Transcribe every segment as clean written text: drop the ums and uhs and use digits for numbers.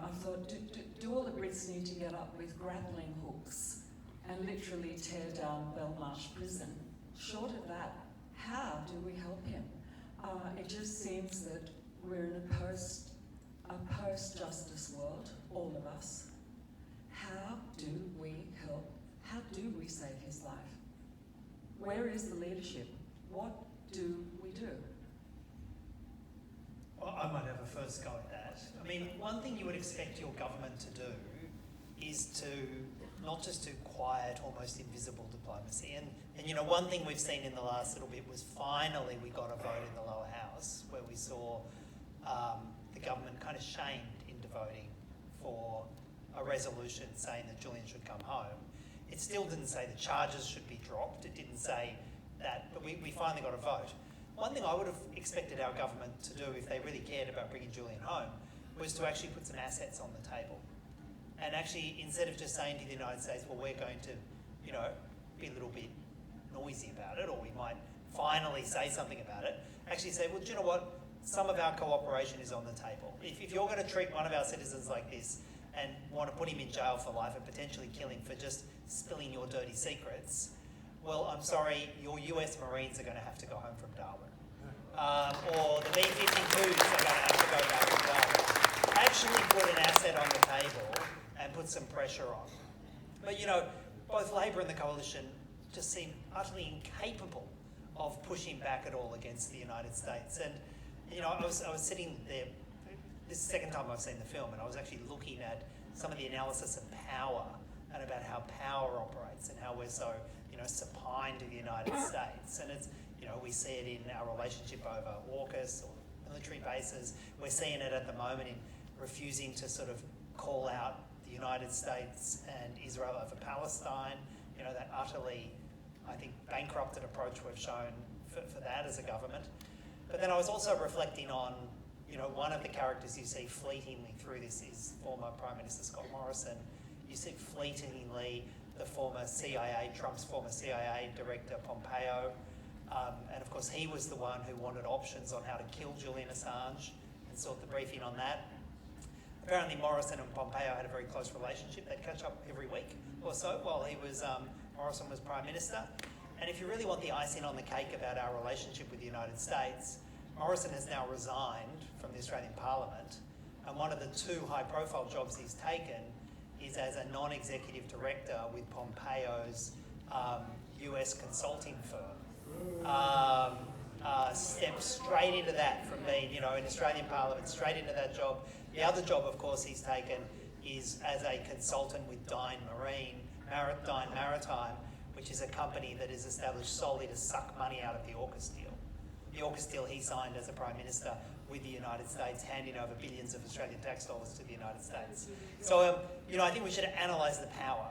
I thought, do all the Brits need to get up with grappling hooks and literally tear down Belmarsh prison? Short of that, how do we help him? It just seems that we're in a post-justice world, all of us. How do we help? How do we save his life? Where is the leadership? What do we do? Well, I might have a first go at that. I mean, one thing you would expect your government to do is to not just do quiet, almost invisible diplomacy. And you know, one thing we've seen in the last little bit was finally we got a vote in the lower house where we saw the government kind of shamed into voting for a resolution saying that Julian should come home. It still didn't say the charges should be dropped. It didn't say that, but we finally got a vote. One thing I would have expected our government to do if they really cared about bringing Julian home was to actually put some assets on the table. And actually, instead of just saying to the United States, well, we're going to, you know, be a little bit noisy about it, or we might finally say something about it, actually say, well, do you know what? Some of our cooperation is on the table. If you're going to treat one of our citizens like this and want to put him in jail for life and potentially kill him for just spilling your dirty secrets, well, I'm sorry, your US Marines are going to have to go home from Darwin. Or the B-52s are going to have to go back from Darwin. Actually put an asset on the table and put some pressure on. But, you know, both Labor and the Coalition just seem utterly incapable of pushing back at all against the United States. And, you know, I was sitting there, this is the second time I've seen the film, and I was actually looking at some of the analysis of power and about how power operates and how we're so, you know, supine to the United States. And it's, you know, we see it in our relationship over AUKUS or military bases. We're seeing it at the moment in refusing to sort of call out the United States and Israel over Palestine. You know, that utterly, I think, bankrupted approach we've shown for that as a government. But then I was also reflecting on, you know, one of the characters you see fleetingly through this is former Prime Minister Scott Morrison. You see fleetingly the former CIA, Trump's former CIA director, Pompeo. And of course, he was the one who wanted options on how to kill Julian Assange and sought the briefing on that. Apparently, Morrison and Pompeo had a very close relationship. They'd catch up every week or so while Morrison was Prime Minister. And if you really want the icing on the cake about our relationship with the United States, Morrison has now resigned from the Australian Parliament, and one of the two high-profile jobs he's taken is as a non-executive director with Pompeo's US consulting firm. Stepped straight into that from being, you know, in Australian Parliament, straight into that job. The other job, of course, he's taken is as a consultant with Dine Maritime, which is a company that is established solely to suck money out of the AUKUS deal. The AUKUS deal he signed as a Prime Minister with the United States, handing over billions of Australian tax dollars to the United States. So, you know, I think we should analyse the power,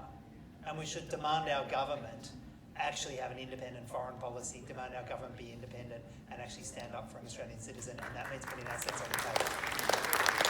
and we should demand our government actually have an independent foreign policy, demand our government be independent and actually stand up for an Australian citizen, and that means putting assets on the table.